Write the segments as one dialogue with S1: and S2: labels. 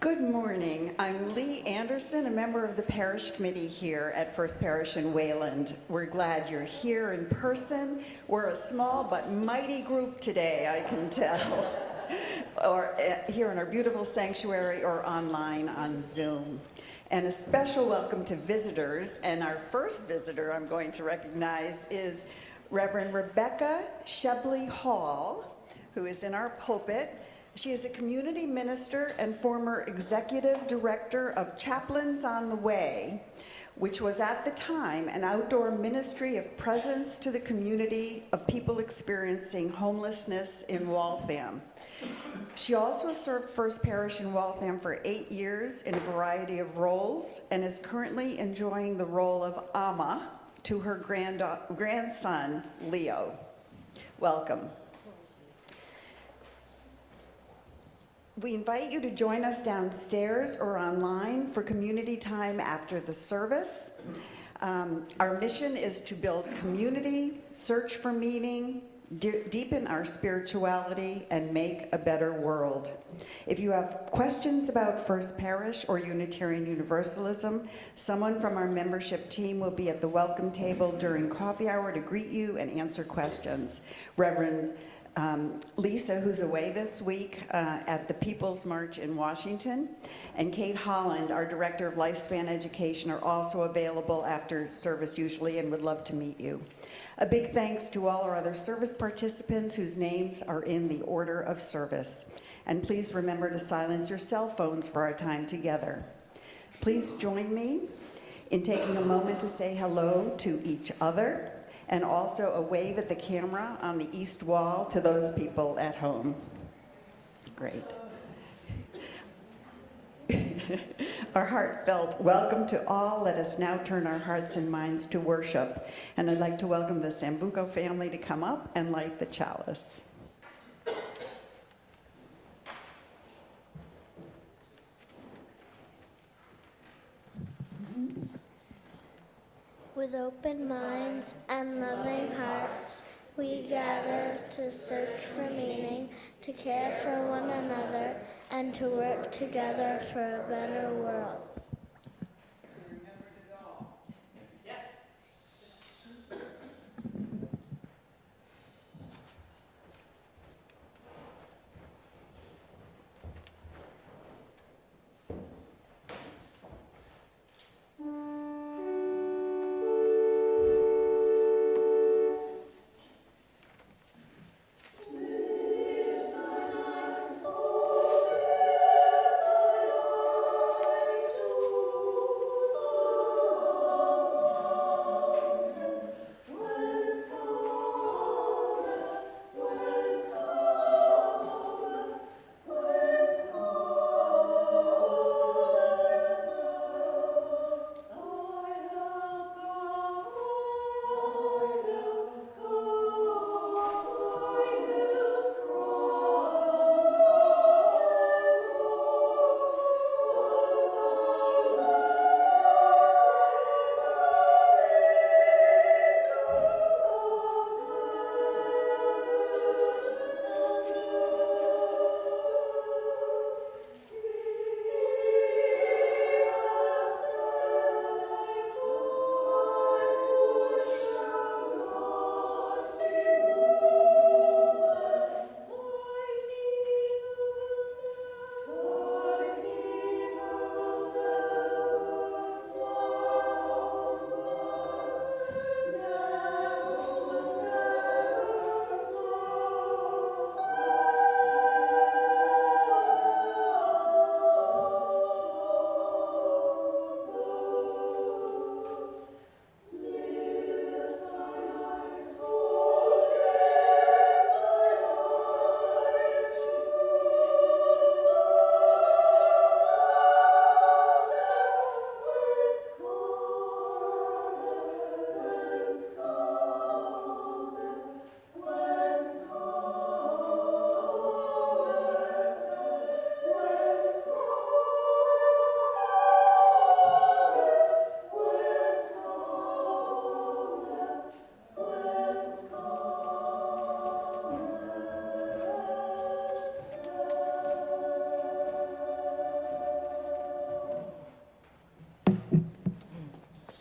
S1: Good morning. I'm Lee Anderson, a member of the parish committee here at First Parish in Wayland. We're glad you're here in person. We're a small but mighty group today, I can tell, or here in our beautiful sanctuary or online on Zoom. And a special welcome to visitors. And our first visitor I'm going to recognize is Reverend Rebecca Sheble-Hall, who is in our pulpit. She is a community minister and former executive director of Chaplains on the Way, which was at the time an outdoor ministry of presence to the community of people experiencing homelessness in Waltham. She also served First Parish in Waltham for 8 years in a variety of roles and is currently enjoying the role of Ama to her grandson, Leo. Welcome. We invite you to join us downstairs or online for community time after the service. Our mission is to build community, search for meaning, deepen our spirituality, and make a better world. If you have questions about First Parish or Unitarian Universalism, someone from our membership team will be at the welcome table during coffee hour to greet you and answer questions. Reverend Lisa, who's away this week at the People's March in Washington, and Kate Holland, our Director of Lifespan Education, are also available after service usually and would love to meet you. A big thanks to all our other service participants whose names are in the order of service. And please remember to silence your cell phones for our time together. Please join me in taking a moment to say hello to each other, and also a wave at the camera on the east wall to those people at home. Great. Our heartfelt welcome to all. Let us now turn our hearts and minds to worship. And I'd like to welcome the Sambuco family to come up and light the chalice.
S2: With open minds and loving hearts, we gather to search for meaning, to care for one another, and to work together for a better world.
S3: Soul.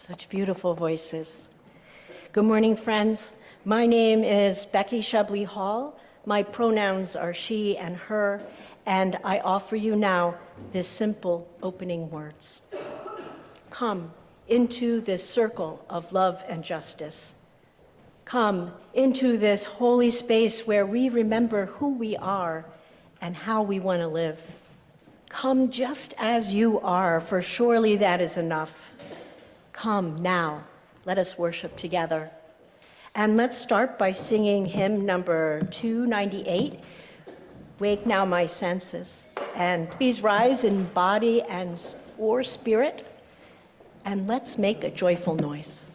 S3: Such beautiful voices. Good morning, friends. My name is Becky Sheble-Hall. My pronouns are she and her, and I offer you now this simple opening words. Come into this circle of love and justice. Come into this holy space where we remember who we are and how we want to live. Come just as you are, for surely that is enough. Come now, let us worship together. And let's start by singing hymn number 298, Wake Now My Senses. And please rise in body and or spirit, and let's make a joyful noise.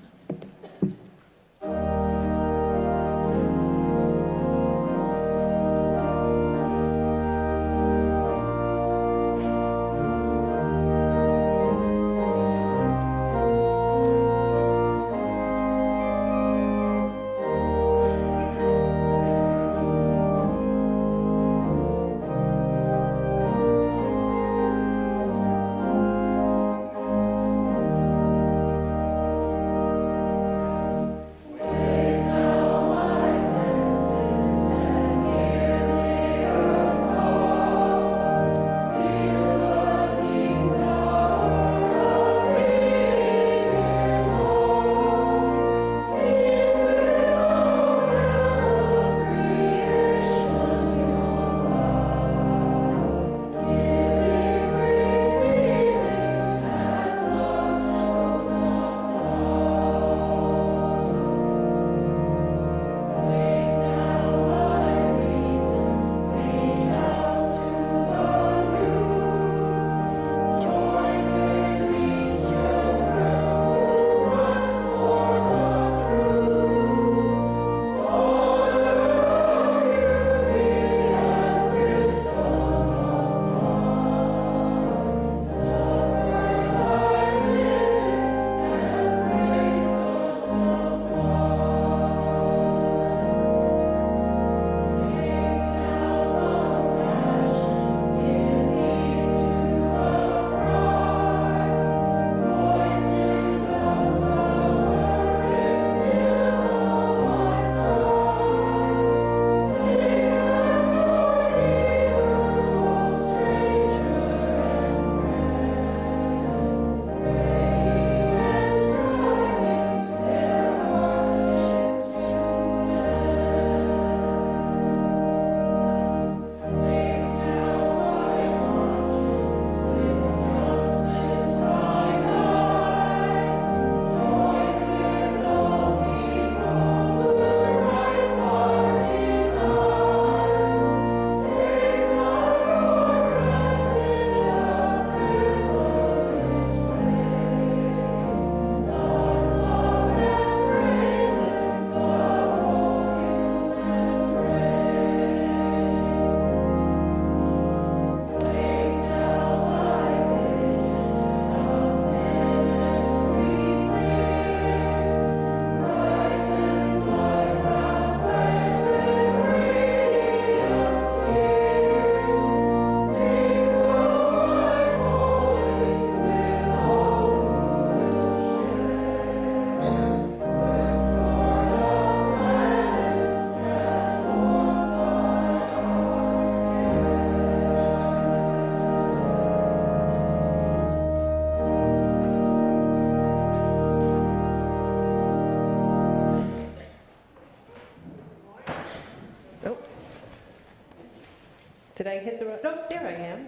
S4: Did I hit the road? No, there I am.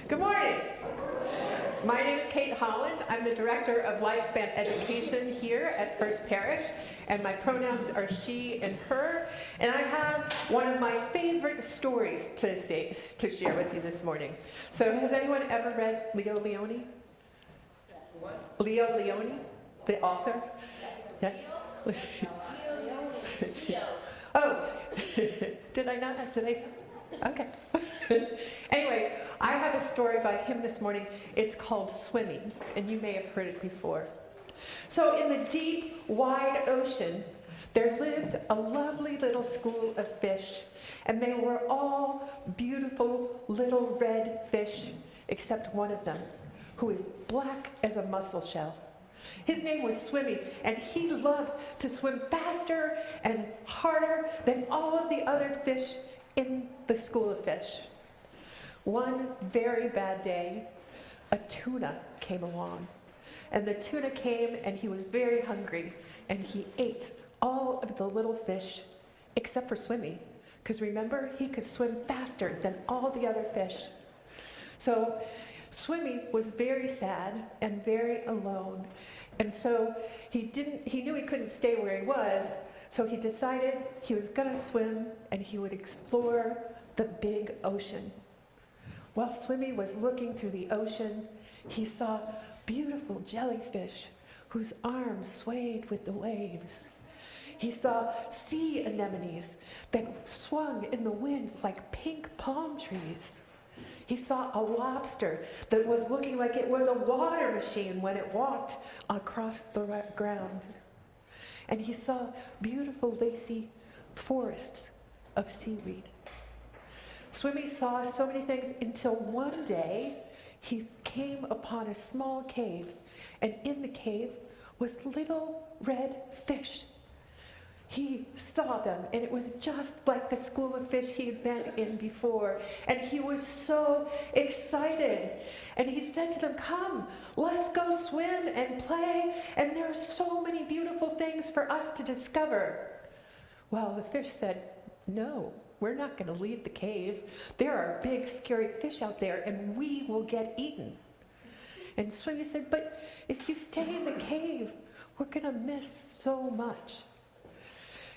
S4: Good morning. My name is Kate Holland. I'm the Director of Lifespan Education here at First Parish, and my pronouns are she and her. And I have one of my favorite stories to share with you this morning. So has anyone ever read Leo Leone? What? Leo Leone, the author? Yeah. Oh, did I not? Did I say? Okay. Anyway, I have a story by him this morning. It's called Swimming, and you may have heard it before. So in the deep, wide ocean, there lived a lovely little school of fish, and they were all beautiful little red fish, except one of them, who is black as a mussel shell. His name was Swimmy, and he loved to swim faster and harder than all of the other fish in the school of fish. One very bad day, a tuna came along. And the tuna came, and he was very hungry, and he ate all of the little fish except for Swimmy. Because remember, he could swim faster than all the other fish. So Swimmy was very sad and very alone. And so he knew he couldn't stay where he was, so he decided he was gonna swim and he would explore the big ocean. While Swimmy was looking through the ocean, he saw beautiful jellyfish whose arms swayed with the waves. He saw sea anemones that swung in the wind like pink palm trees. He saw a lobster that was looking like it was a water machine when it walked across the ground. And he saw beautiful lacy forests of seaweed. Swimmy saw so many things until one day he came upon a small cave, and in the cave was little red fish. He saw them, and it was just like the school of fish he had been in before. And he was so excited. And he said to them, "Come, let's go swim and play. And there are so many beautiful things for us to discover." Well, the fish said, "No, we're not going to leave the cave. There are big, scary fish out there, and we will get eaten." And Swimmy said, "But if you stay in the cave, we're going to miss so much."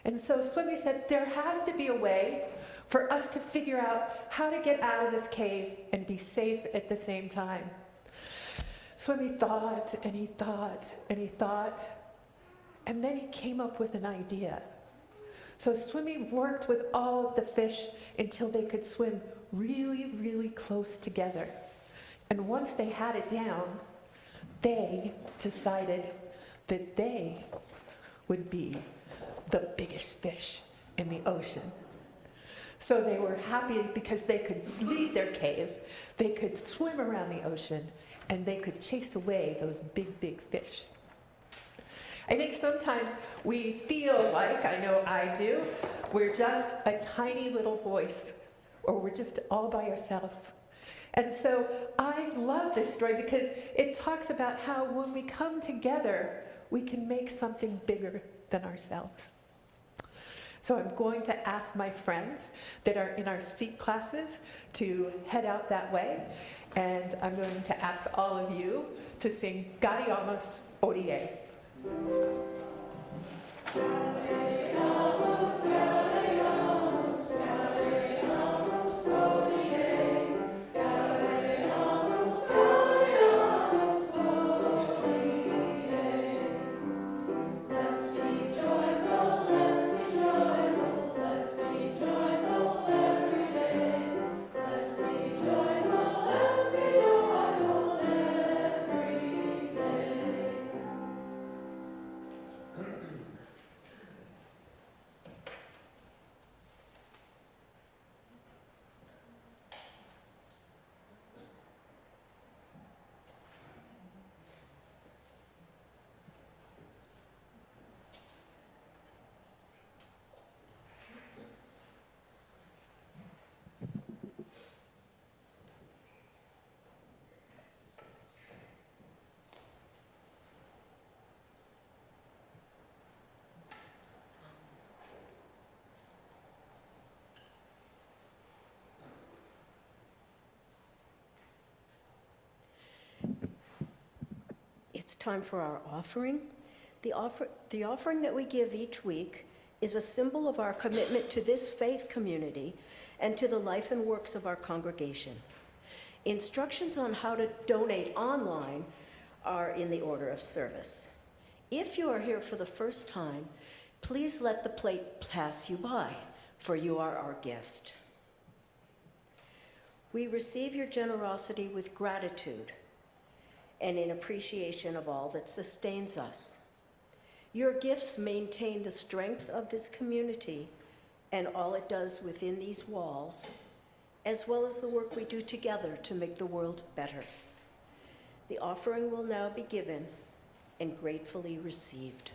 S4: And so Swimmy said, there has to be a way for us to figure out how to get out of this cave and be safe at the same time. Swimmy thought, and he thought, and he thought, and then he came up with an idea. So Swimmy worked with all of the fish until they could swim really, really close together. And once they had it down, they decided that they would be the biggest fish in the ocean. So they were happy because they could leave their cave, they could swim around the ocean, and they could chase away those big, big fish. I think sometimes we feel like, I know I do, we're just a tiny little voice, or we're just all by ourselves. And so I love this story because it talks about how when we come together, we can make something bigger than ourselves. So I'm going to ask my friends that are in our seat classes to head out that way. And I'm going to ask all of you to sing Gaudeamus Odie.
S3: It's time for our offering. The offering that we give each week is a symbol of our commitment to this faith community and to the life and works of our congregation. Instructions on how to donate online are in the order of service. If you are here for the first time, please let the plate pass you by, for you are our guest. We receive your generosity with gratitude and in appreciation of all that sustains us. Your gifts maintain the strength of this community and all it does within these walls, as well as the work we do together to make the world better. The offering will now be given. and gratefully received.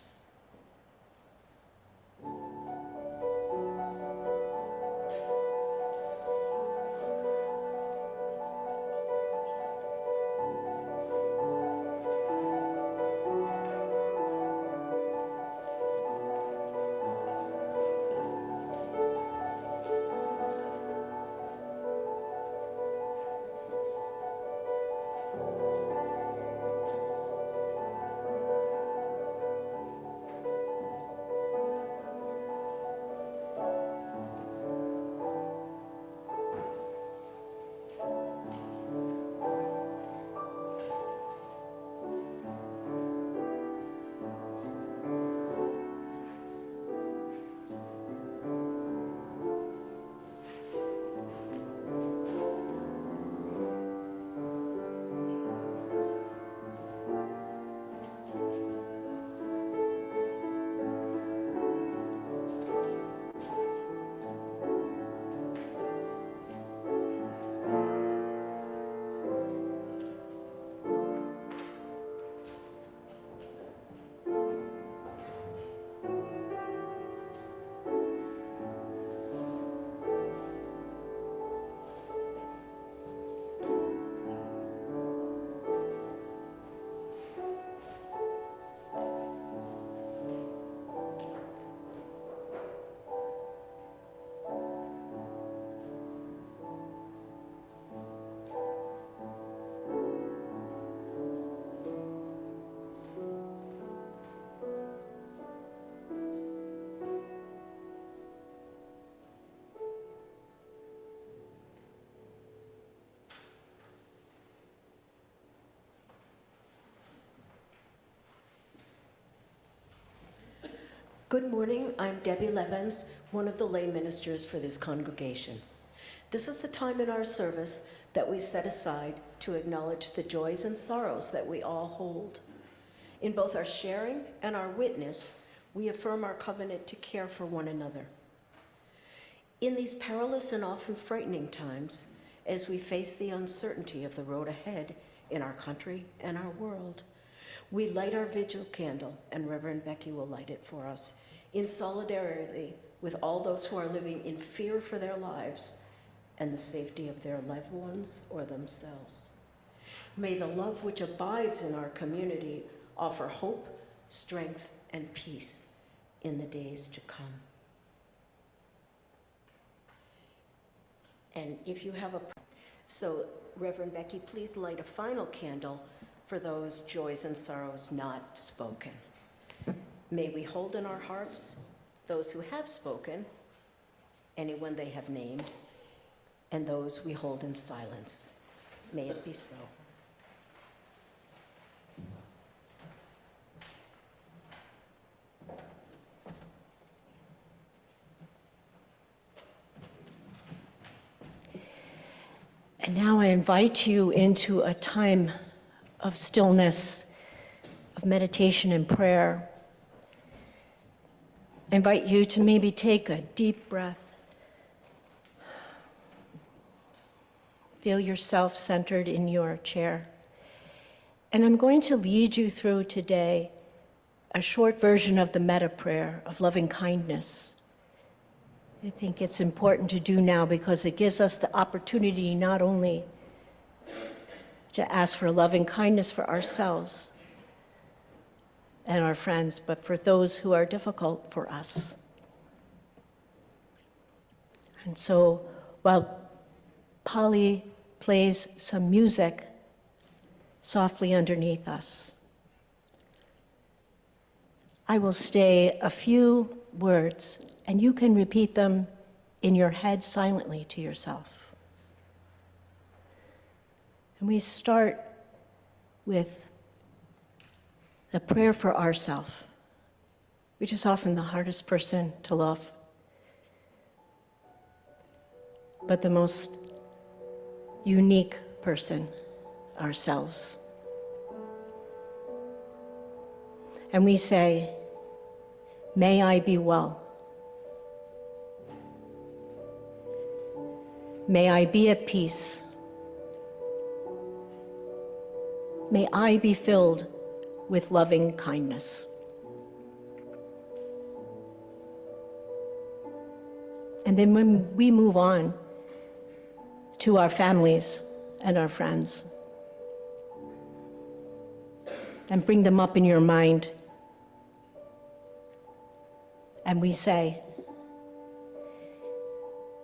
S5: Good morning, I'm Debbie Levens, one of the lay ministers for this congregation. This is the time in our service that we set aside to acknowledge the joys and sorrows that we all hold. In both our sharing and our witness, we affirm our covenant to care for one another. In these perilous and often frightening times, as we face the uncertainty of the road ahead in our country and our world, we light our vigil candle, and Reverend Becky will light it for us, in solidarity with all those who are living in fear for their lives and the safety of their loved ones or themselves. May the love which abides in our community offer hope, strength, and peace in the days to come. And if you have so Reverend Becky, please light a final candle for those joys and sorrows not spoken. May we hold in our hearts those who have spoken, anyone they have named, and those we hold in silence. May it be so.
S3: And now I invite you into a time of stillness, of meditation and prayer. I invite you to maybe take a deep breath. Feel yourself centered in your chair. And I'm going to lead you through today a short version of the metta prayer of loving kindness. I think it's important to do now because it gives us the opportunity not only to ask for loving kindness for ourselves and our friends, but for those who are difficult for us. And so while Polly plays some music softly underneath us, I will say a few words, and you can repeat them in your head silently to yourself. And we start with the prayer for ourself, which is often the hardest person to love, but the most unique person, ourselves. And we say, may I be well. May I be at peace. May I be filled with loving kindness. And then when we move on to our families and our friends, and bring them up in your mind, and we say,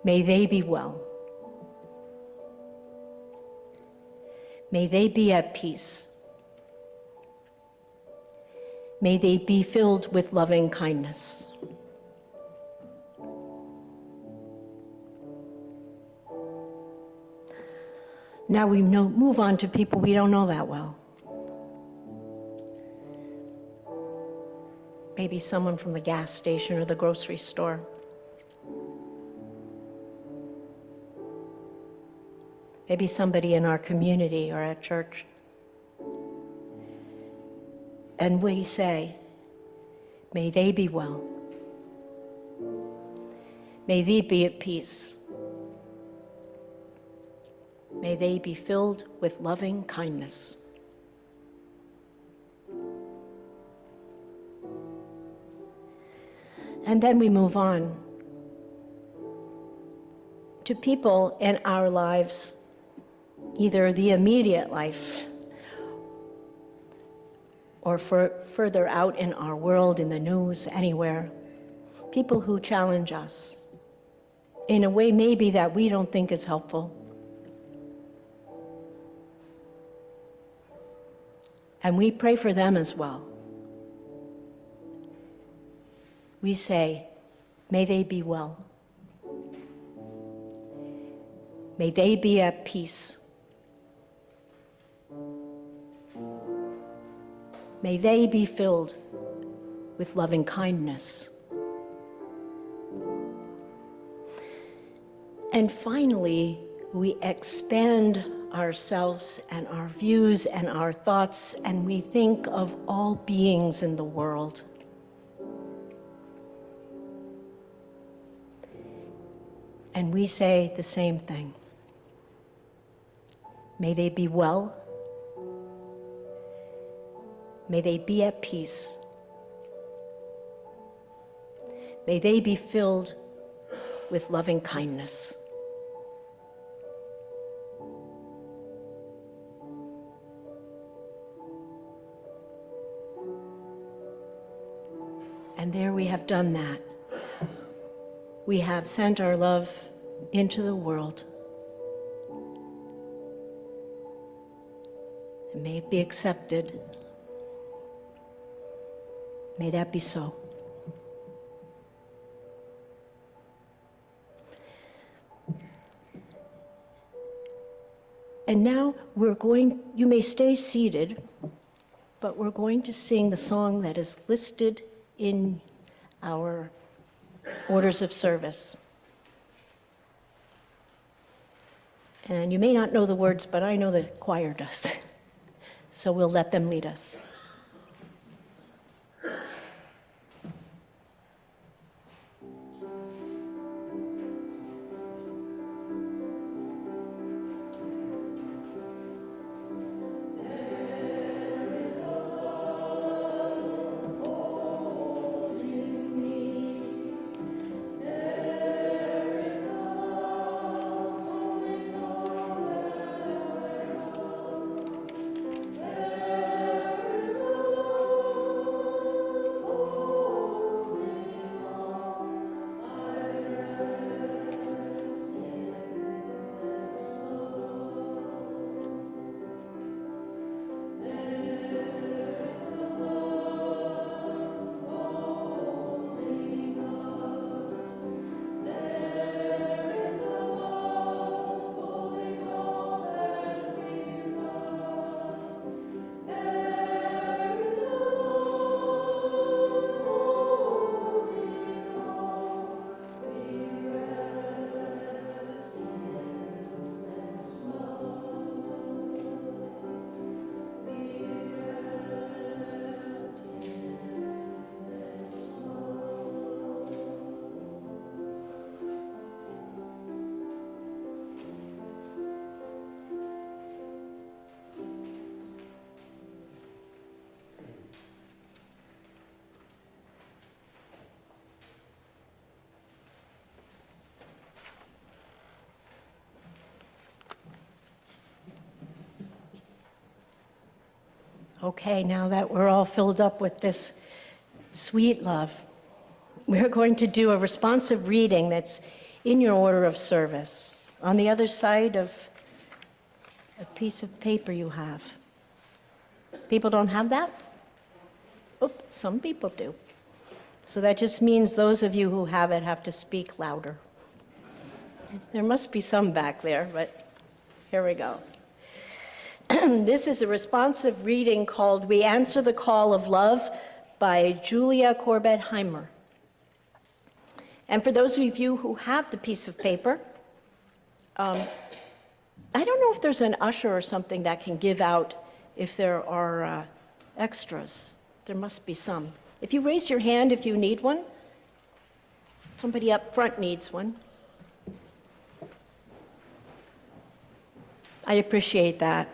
S3: may they be well. May they be at peace. May they be filled with loving kindness. Now we move on to people we don't know that well. Maybe someone from the gas station or the grocery store. Maybe somebody in our community or at church. And we say, may they be well. May they be at peace. May they be filled with loving kindness. And then we move on to people in our lives, either the immediate life or further out in our world, in the news, anywhere. People who challenge us in a way maybe that we don't think is helpful. And we pray for them as well. We say, may they be well. May they be at peace. May they be filled with loving kindness. And finally, we expand ourselves and our views and our thoughts, and we think of all beings in the world. And we say the same thing. May they be well. May they be at peace. May they be filled with loving kindness. And there we have done that. We have sent our love into the world. And may it be accepted. May that be so. And now you may stay seated, but we're going to sing the song that is listed in our orders of service. And you may not know the words, but I know the choir does. So we'll let them lead us.
S2: There
S3: Okay, now that we're all filled up with this sweet love, we're going to do a responsive reading that's in your order of service, on the other side of a piece of paper you have. People don't have that? Oh, some people do. So that just means those of you who have it have to speak louder. There must be some back there, but here we go. This is a responsive reading called We Answer the Call of Love by Julia Corbett-Heimer. And for those of you who have the piece of paper, I don't know if there's an usher or something that can give out if there are extras. There must be some. If you raise your hand if you need one, somebody up front needs one. I appreciate that,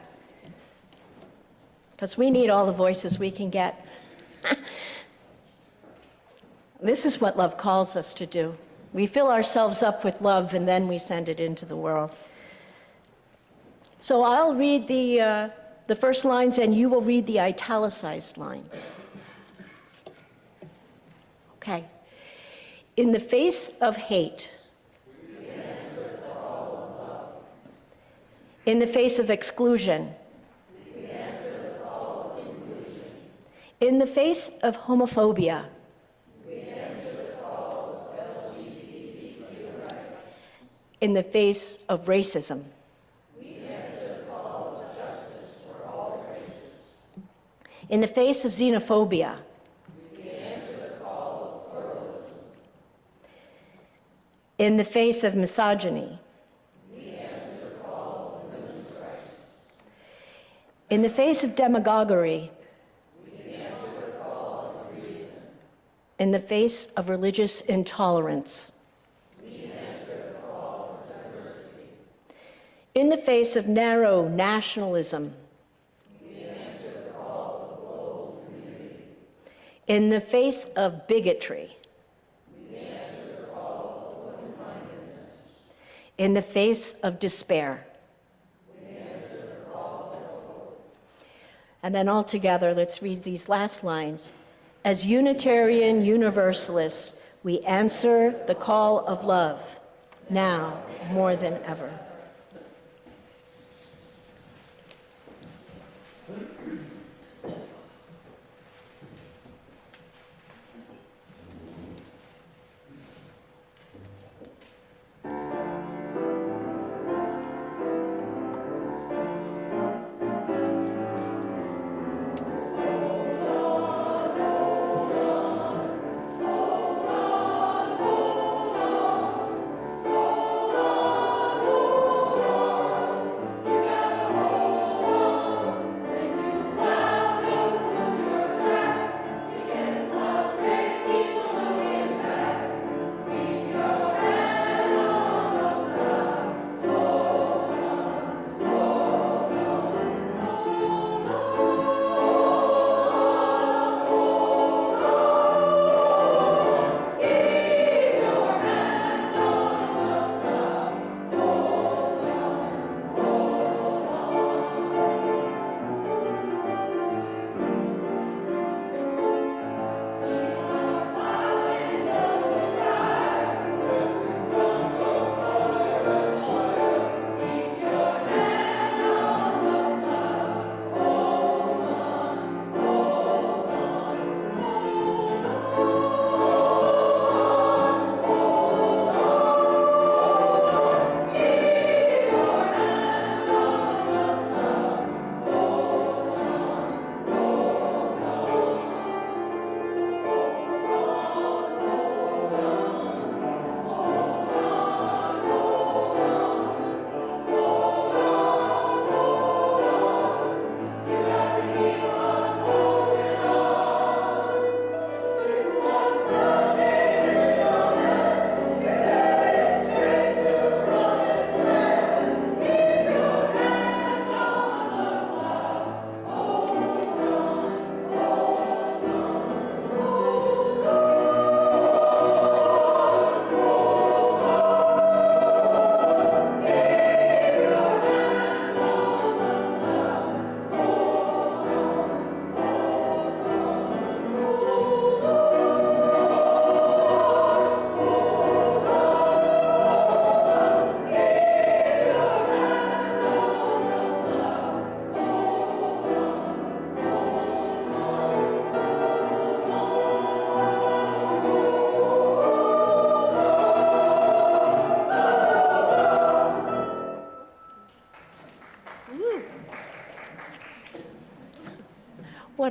S3: because we need all the voices we can get. This is what love calls us to do. We fill ourselves up with love, and then we send it into the world. So I'll read the first lines, and you will read the italicized lines. Okay. In the face of hate, in the face of exclusion, in the face of homophobia, in the face of racism, in the face of xenophobia, in the face of misogyny, in the face of demagoguery, in the face of religious intolerance, in the face of narrow nationalism, in the face of bigotry, in the face of despair. And then all together, let's read these last lines. As Unitarian Universalists, we answer the call of love, now more than ever.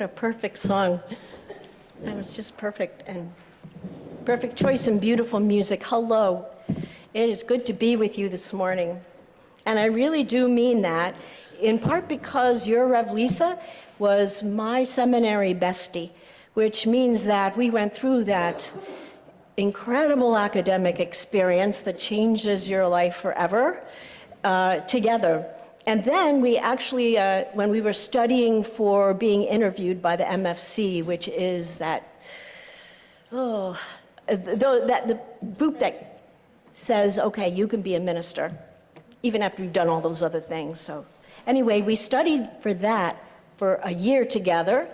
S3: a perfect song. That was just perfect, and perfect choice and beautiful music. Hello. It is good to be with you this morning. And I really do mean that, in part because your Rev Lisa was my seminary bestie, which means that we went through that incredible academic experience that changes your life forever together. And then we actually, when we were studying for being interviewed by the MFC, which is that, the group that says, okay, you can be a minister, even after you've done all those other things. So anyway, we studied for that for a year together,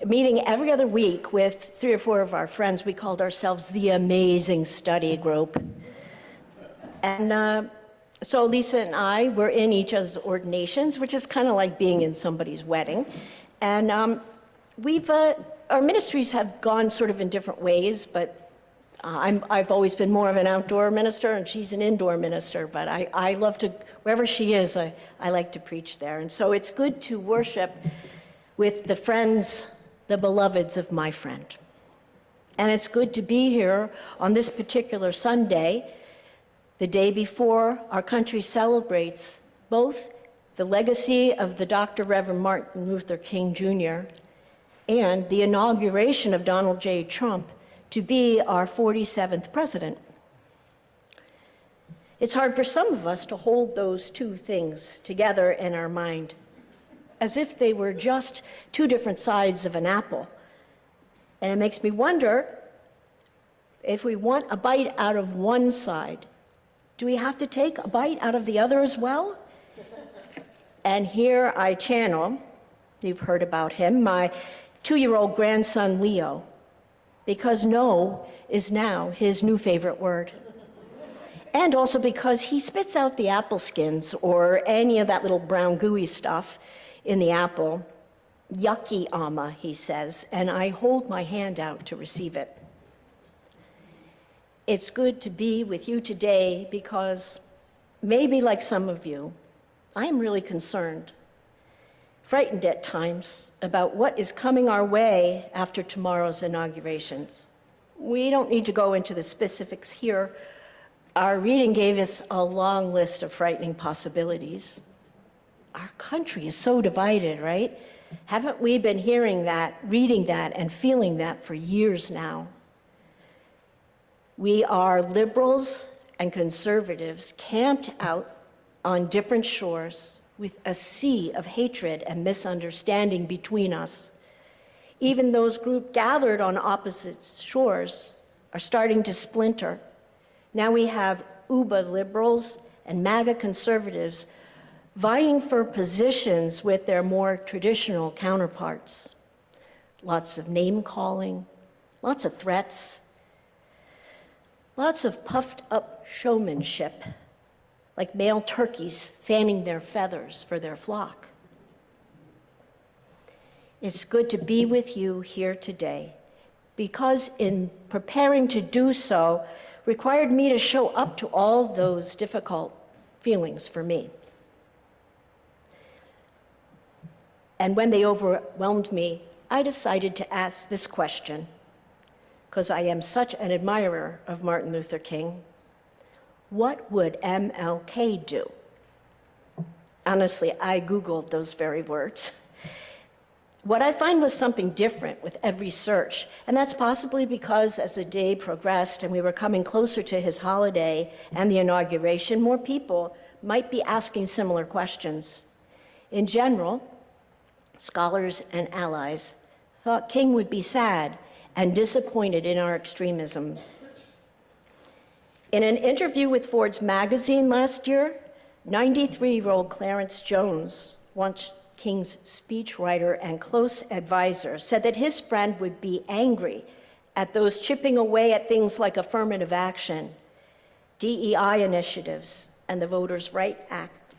S3: meeting every other week with 3 or 4 of our friends. We called ourselves the Amazing Study Group. And so Lisa and I were in each other's ordinations, which is kind of like being in somebody's wedding. And our ministries have gone sort of in different ways, but I've always been more of an outdoor minister, and she's an indoor minister, but I love to, wherever she is, I like to preach there. And so it's good to worship with the friends, the beloveds of my friend. And it's good to be here on this particular Sunday, the day before our country celebrates both the legacy of the Dr. Reverend Martin Luther King Jr. and the inauguration of Donald J. Trump to be our 47th president. It's hard for some of us to hold those two things together in our mind, as if they were just two different sides of an apple. And it makes me wonder, if we want a bite out of one side, do we have to take a bite out of the other as well? And here I channel, you've heard about him, my 2-year-old grandson, Leo, because no is now his new favorite word. And also because he spits out the apple skins or any of that little brown gooey stuff in the apple. Yucky, Amma, he says, and I hold my hand out to receive it. It's good to be with you today because maybe like some of you, I'm really concerned, frightened at times about what is coming our way after tomorrow's inaugurations. We don't need to go into the specifics here. Our reading gave us a long list of frightening possibilities. Our country is so divided, right? Haven't we been hearing that, reading that, and feeling that for years now? We are liberals and conservatives camped out on different shores with a sea of hatred and misunderstanding between us. Even those groups gathered on opposite shores are starting to splinter. Now we have UBA liberals and MAGA conservatives vying for positions with their more traditional counterparts. Lots of name-calling, lots of threats, lots of puffed-up showmanship, like male turkeys fanning their feathers for their flock. It's good to be with you here today, because in preparing to do so required me to show up to all those difficult feelings for me. And when they overwhelmed me, I decided to ask this question, because I am such an admirer of Martin Luther King. What would MLK do? Honestly, I Googled those very words. What I find was something different with every search, and that's possibly because as the day progressed and we were coming closer to his holiday and the inauguration, more people might be asking similar questions. In general, scholars and allies thought King would be sad and disappointed in our extremism. In an interview with Ford's magazine last year, 93-year-old Clarence Jones, once King's speechwriter and close advisor, said that his friend would be angry at those chipping away at things like affirmative action, DEI initiatives, and the Voters' Right Act.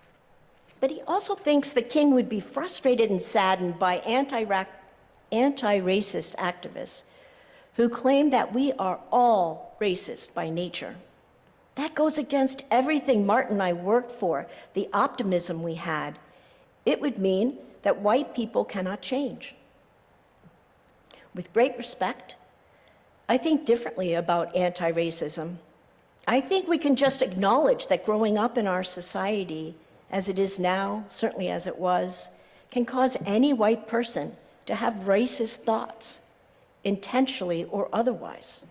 S3: But he also thinks that King would be frustrated and saddened by anti-racist activists who claim that we are all racist by nature. That goes against everything Martin and I worked for, the optimism we had. It would mean that white people cannot change. With great respect, I think differently about anti-racism. I think we can just acknowledge that growing up in our society, as it is now, certainly as it was, can cause any white person to have racist thoughts, intentionally or otherwise.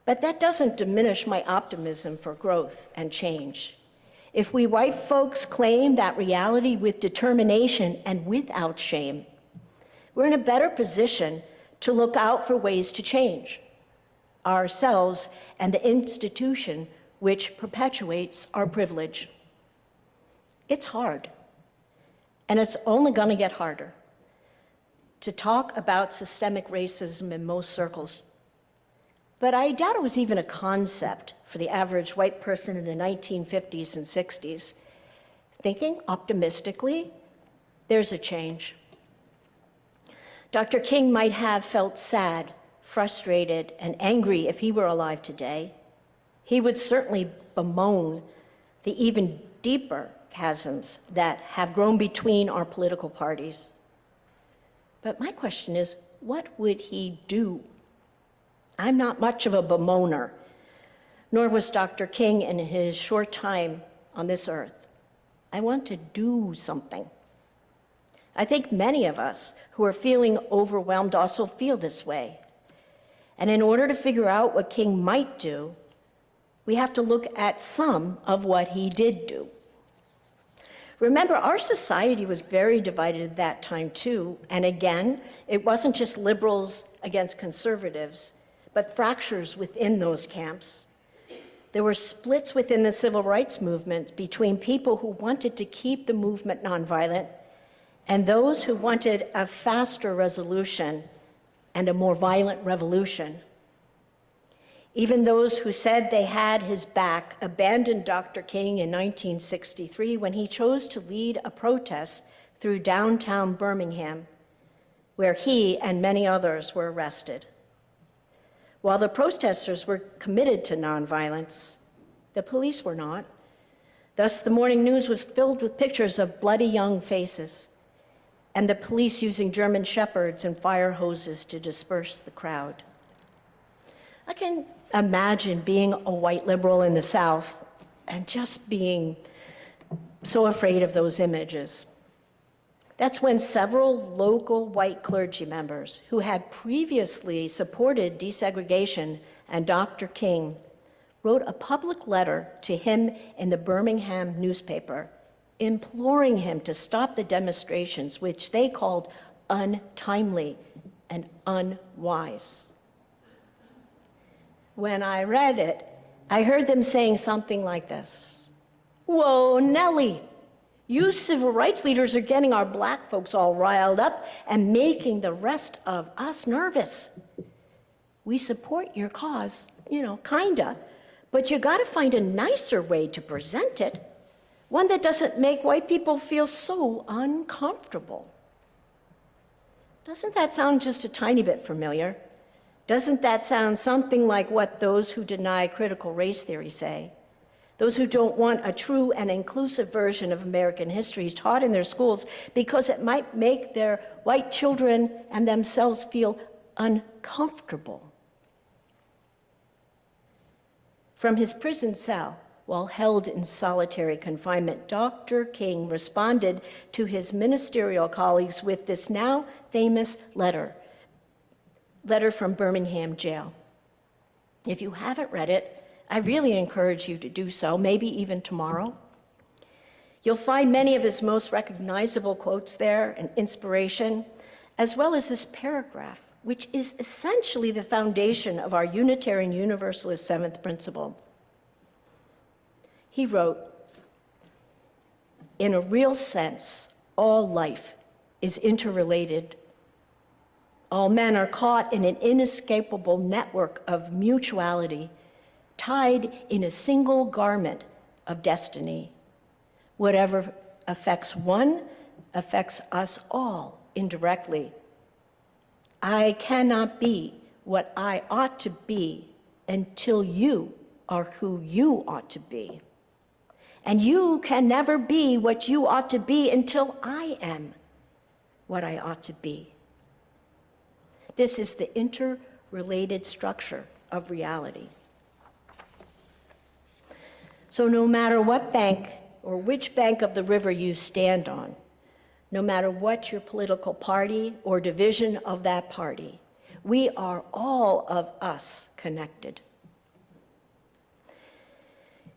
S3: But that doesn't diminish my optimism for growth and change. If we white folks claim that reality with determination and without shame, we're in a better position to look out for ways to change ourselves and the institution which perpetuates our privilege. It's hard, and it's only going to get harder to talk about systemic racism in most circles. But I doubt it was even a concept for the average white person in the 1950s and 60s. Thinking optimistically, there's a change. Dr. King might have felt sad, frustrated, and angry if he were alive today. He would certainly bemoan the even deeper chasms that have grown between our political parties. But my question is, what would he do? I'm not much of a bemoaner, nor was Dr. King in his short time on this earth. I want to do something. I think many of us who are feeling overwhelmed also feel this way. And in order to figure out what King might do, we have to look at some of what he did do. Remember, our society was very divided at that time too, and again, it wasn't just liberals against conservatives, but fractures within those camps. There were splits within the civil rights movement between people who wanted to keep the movement nonviolent and those who wanted a faster resolution and a more violent revolution. Even those who said they had his back abandoned Dr. King in 1963 when he chose to lead a protest through downtown Birmingham, where he and many others were arrested. While the protesters were committed to nonviolence, the police were not. Thus, the morning news was filled with pictures of bloody young faces and the police using German shepherds and fire hoses to disperse the crowd. I can imagine being a white liberal in the South and just being so afraid of those images. That's when several local white clergy members who had previously supported desegregation and Dr. King wrote a public letter to him in the Birmingham newspaper, imploring him to stop the demonstrations, which they called untimely and unwise. When I read it, I heard them saying something like this: "Whoa, Nellie, you civil rights leaders are getting our black folks all riled up and making the rest of us nervous. We support your cause, kinda, but you gotta find a nicer way to present it, one that doesn't make white people feel so uncomfortable." Doesn't that sound just a tiny bit familiar? Doesn't that sound something like what those who deny critical race theory say? Those who don't want a true and inclusive version of American history taught in their schools because it might make their white children and themselves feel uncomfortable. From his prison cell, while held in solitary confinement, Dr. King responded to his ministerial colleagues with this now famous letter from Birmingham jail. If you haven't read it, I really encourage you to do so, maybe even tomorrow. You'll find many of his most recognizable quotes there and inspiration, as well as this paragraph, which is essentially the foundation of our Unitarian Universalist seventh principle. He wrote, "In a real sense, all life is interrelated. All men are caught in an inescapable network of mutuality, tied in a single garment of destiny. Whatever affects one affects us all indirectly. I cannot be what I ought to be until you are who you ought to be. And you can never be what you ought to be until I am what I ought to be. This is the interrelated structure of reality. So no matter what bank or which bank of the river you stand on, no matter what your political party or division of that party, we are all of us connected.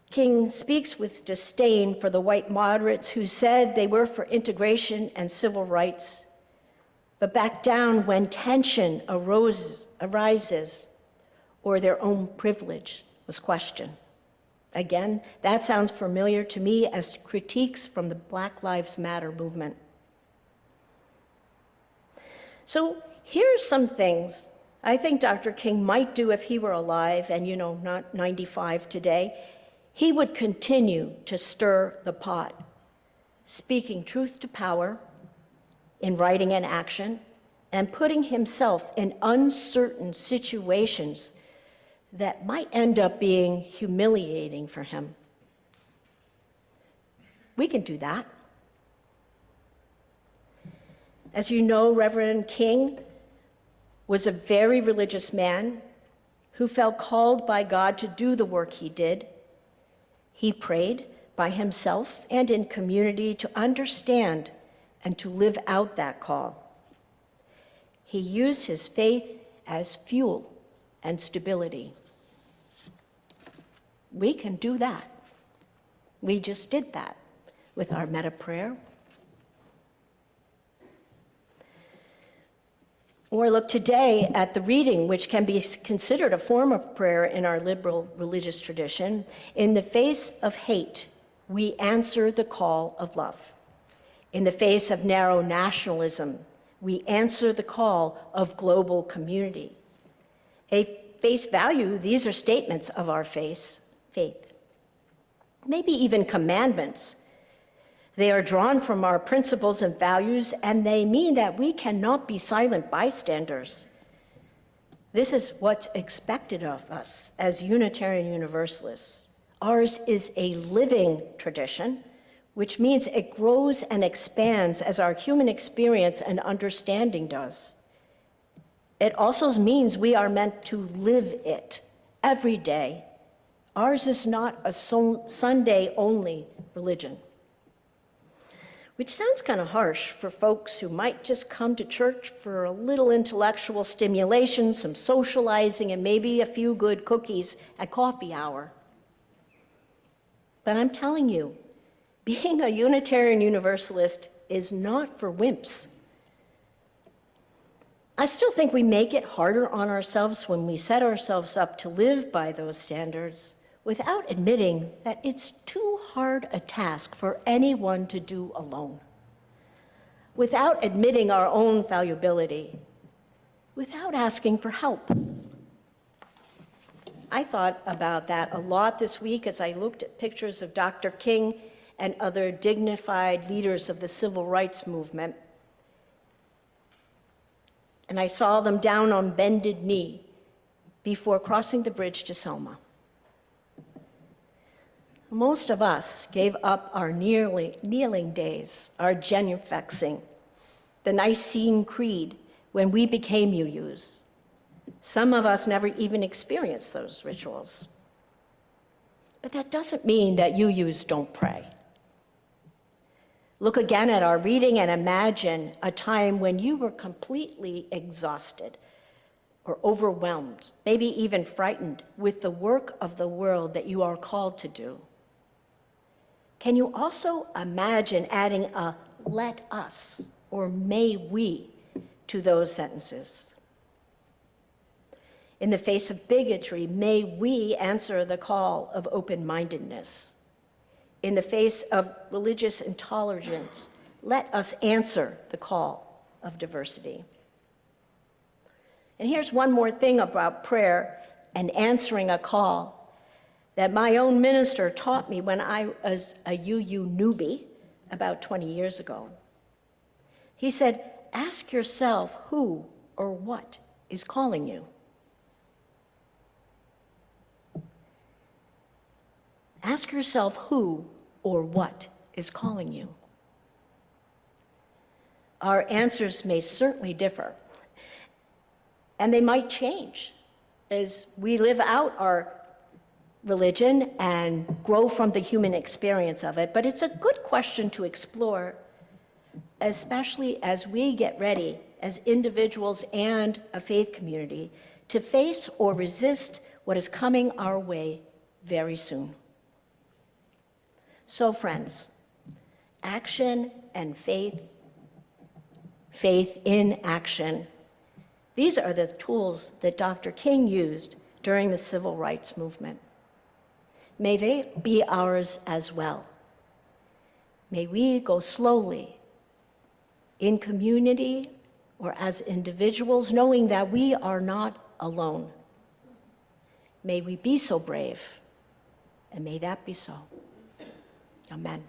S3: King speaks with disdain for the white moderates who said they were for integration and civil rights, but back down when tension arises or their own privilege was questioned. Again, that sounds familiar to me as critiques from the Black Lives Matter movement. So here's some things I think Dr. King might do if he were alive and, not 95 today. He would continue to stir the pot, speaking truth to power in writing and action, and putting himself in uncertain situations that might end up being humiliating for him. We can do that. As you know, Reverend King was a very religious man who felt called by God to do the work he did. He prayed by himself and in community to understand and to live out that call. He used his faith as fuel and stability. We can do that. We just did that with our meta prayer. Or look today at the reading, which can be considered a form of prayer in our liberal religious tradition. In the face of hate, we answer the call of love. In the face of narrow nationalism, we answer the call of global community. At face value, these are statements of our faith, maybe even commandments. They are drawn from our principles and values, and they mean that we cannot be silent bystanders. This is what's expected of us as Unitarian Universalists. Ours is a living tradition, which means it grows and expands as our human experience and understanding does. It also means we are meant to live it every day. Ours is not a Sunday-only religion, which sounds kind of harsh for folks who might just come to church for a little intellectual stimulation, some socializing, and maybe a few good cookies at coffee hour. But I'm telling you, being a Unitarian Universalist is not for wimps. I still think we make it harder on ourselves when we set ourselves up to live by those standards without admitting that it's too hard a task for anyone to do alone, without admitting our own fallibility, without asking for help. I thought about that a lot this week as I looked at pictures of Dr. King and other dignified leaders of the civil rights movement. And I saw them down on bended knee before crossing the bridge to Selma. Most of us gave up our kneeling days, our genuflexing, the Nicene Creed when we became UUs. Some of us never even experienced those rituals. But that doesn't mean that UUs don't pray. Look again at our reading and imagine a time when you were completely exhausted or overwhelmed, maybe even frightened with the work of the world that you are called to do. Can you also imagine adding a "let us" or "may we" to those sentences? In the face of bigotry, may we answer the call of open-mindedness. In the face of religious intolerance, let us answer the call of diversity. And here's one more thing about prayer and answering a call that my own minister taught me when I was a UU newbie about 20 years ago. He said, ask yourself who or what is calling you. Ask yourself who or what is calling you. Our answers may certainly differ, And they might change as we live out our religion and grow from the human experience of it. But it's a good question to explore, especially as we get ready as individuals and a faith community to face or resist what is coming our way very soon. So friends, action and faith, faith in action. These are the tools that Dr. King used during the civil rights movement. May they be ours as well. May we go slowly in community or as individuals, knowing that we are not alone. May we be so brave, and may that be so. Amen.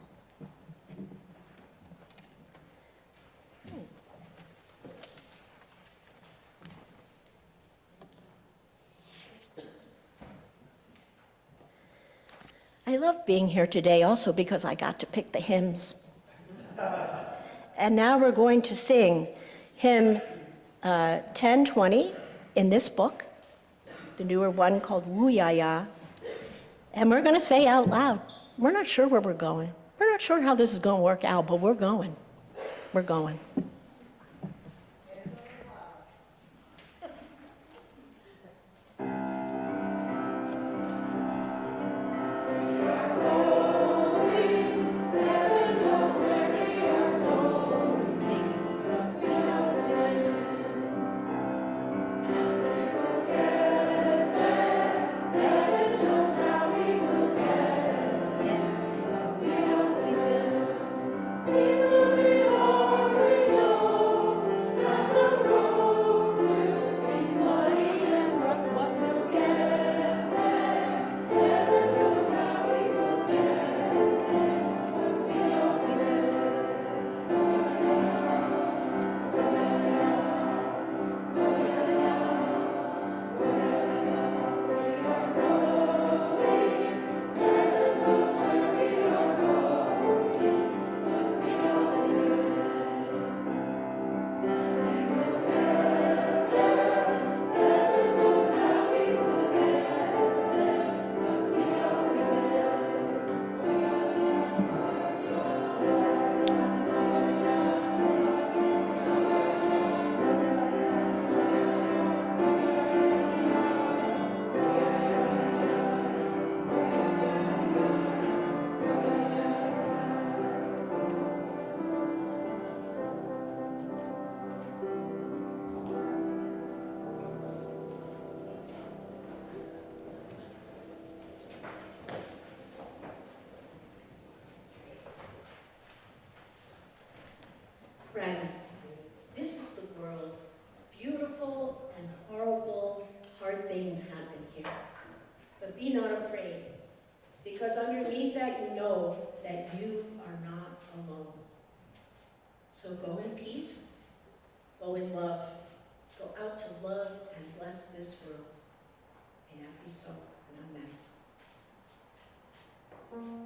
S3: I love being here today also because I got to pick the hymns. And now we're going to sing hymn 1020 in this book, the newer one called Woo Ya Ya. And we're going to say out loud, we're not sure where we're going. We're not sure how this is going to work out, but we're going. We're going. Friends, this is the world. Beautiful and horrible, hard things happen here. But be not afraid, because underneath that you know that you are not alone. So go in peace, go in love, go out to love and bless this world. May that be so, and amen.